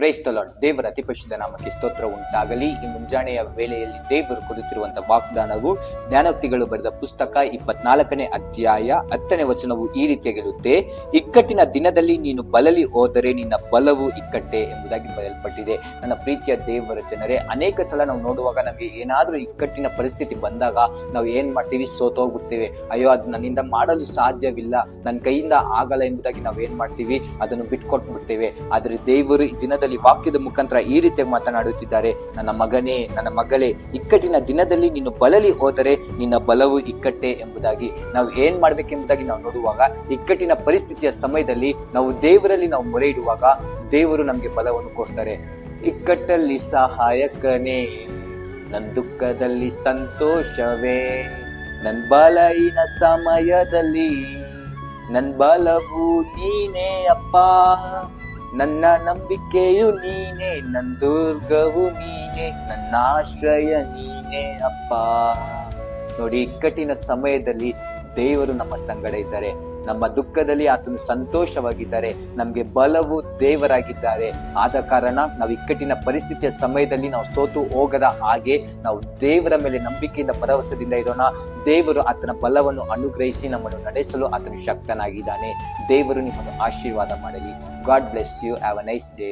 Praise the lord. ದೇವರ ಅತಿ ಪರಿಶುದ್ಧ ನಾಮಕ್ಕೆ ಸ್ತೋತ್ರ ಉಂಟಾಗಲಿ. ಈ ಮುಂಜಾನೆಯ ವೇಳೆಯಲ್ಲಿ ದೇವರು ಕೊಡುತ್ತಿರುವಂತಹ ವಾಗ್ದಾನವು ಜ್ಞಾನೋಕ್ತಿಗಳು ಬರೆದ ಪುಸ್ತಕ 24ನೇ ಅಧ್ಯಾಯ 10ನೇ ವಚನವು ಈ ರೀತಿಯಾಗಿರುತ್ತೆ: ಇಕ್ಕಟ್ಟಿನ ದಿನದಲ್ಲಿ ನೀನು ಬಲಲಿ ಹೋದರೆ ನಿನ್ನ ಬಲವು ಇಕ್ಕಟ್ಟೆ ಎಂಬುದಾಗಿ ಬರೆಯಲ್ಪಟ್ಟಿದೆ. ನನ್ನ ಪ್ರೀತಿಯ ದೇವರ ಜನರೇ, ಅನೇಕ ಸಲ ನಾವು ನೋಡುವಾಗ ನಮಗೆ ಏನಾದ್ರೂ ಇಕ್ಕಟ್ಟಿನ ಪರಿಸ್ಥಿತಿ ಬಂದಾಗ ನಾವು ಏನ್ ಮಾಡ್ತೀವಿ? ಸೋತೋಗ್ಬಿಡ್ತೇವೆ. ಅಯ್ಯೋ, ಅದು ನನ್ನಿಂದ ಮಾಡಲು ಸಾಧ್ಯವಿಲ್ಲ, ನನ್ನ ಕೈಯಿಂದ ಆಗಲ್ಲ ಎಂಬುದಾಗಿ ನಾವು ಏನ್ ಮಾಡ್ತೀವಿ? ಅದನ್ನು ಬಿಟ್ಕೊಟ್ಬಿಡ್ತೇವೆ. ಆದ್ರೆ ದೇವರು ಈ ದಿನದಲ್ಲಿ ವಾಕ್ಯದ ಮುಖಾಂತರ ಈ ರೀತಿಯಾಗಿ ಮಾತನಾಡುತ್ತಿದ್ದಾರೆ: ನನ್ನ ಮಗನೇ, ನನ್ನ ಮಗಳೇ, ಇಕ್ಕಟ್ಟಿನ ದಿನದಲ್ಲಿ ನೀನು ಬಲಲಿ ಹೋದರೆ ನಿನ್ನ ಬಲವು ಇಕ್ಕಟ್ಟೆ ಎಂಬುದಾಗಿ. ನಾವು ಏನ್ ಮಾಡ್ಬೇಕೆಂಬುದಾಗಿ ನಾವು ನೋಡುವಾಗ, ಇಕ್ಕಟ್ಟಿನ ಪರಿಸ್ಥಿತಿಯ ಸಮಯದಲ್ಲಿ ನಾವು ದೇವರಲ್ಲಿ ನಾವು ಮೊರೆ ಇಡುವಾಗ ದೇವರು ನಮ್ಗೆ ಬಲವನ್ನು ಕೊಡ್ತಾರೆ. ಇಕ್ಕಟ್ಟಲ್ಲಿ ಸಹಾಯಕನೇ, ನನ್ ದುಃಖದಲ್ಲಿ ಸಂತೋಷವೇ, ನನ್ ಬಲಹೀನ ಸಮಯದಲ್ಲಿ ನನ್ ಬಲವು ನೀನೇ ಅಪ್ಪ, ನನ್ನ ನಂಬಿಕೆಯು ನೀನೇ, ನನ್ ದುರ್ಗವು ನೀನೇ, ನನ್ನ ಆಶ್ರಯ ನೀನೇ ಅಪ್ಪ. ನೋಡಿ, ಇಕ್ಕಟ್ಟಿನ ಸಮಯದಲ್ಲಿ ದೇವರು ನಮ್ಮ ಸಂಗಡ ಇದ್ದಾರೆ. ನಮ್ಮ ದುಃಖದಲ್ಲಿ ಆತನು ಸಂತೋಷವಾಗಿದ್ದಾರೆ. ನಮ್ಗೆ ಬಲವು ದೇವರಾಗಿದ್ದಾರೆ. ಆದ ಕಾರಣ ನಾವು ಇಕ್ಕಟ್ಟಿನ ಪರಿಸ್ಥಿತಿಯ ಸಮಯದಲ್ಲಿ ನಾವು ಸೋತು ಹೋಗದ ಹಾಗೆ ನಾವು ದೇವರ ಮೇಲೆ ನಂಬಿಕೆಯಿಂದ ಭರವಸೆದಿಂದ ಇರೋಣ. ದೇವರು ಆತನ ಬಲವನ್ನು ಅನುಗ್ರಹಿಸಿ ನಮ್ಮನ್ನು ನಡೆಸಲು ಆತನು ಶಕ್ತನಾಗಿದ್ದಾನೆ. ದೇವರು ನಿಮ್ಮನ್ನು ಆಶೀರ್ವಾದ ಮಾಡಲಿ. God bless you. Have a nice day.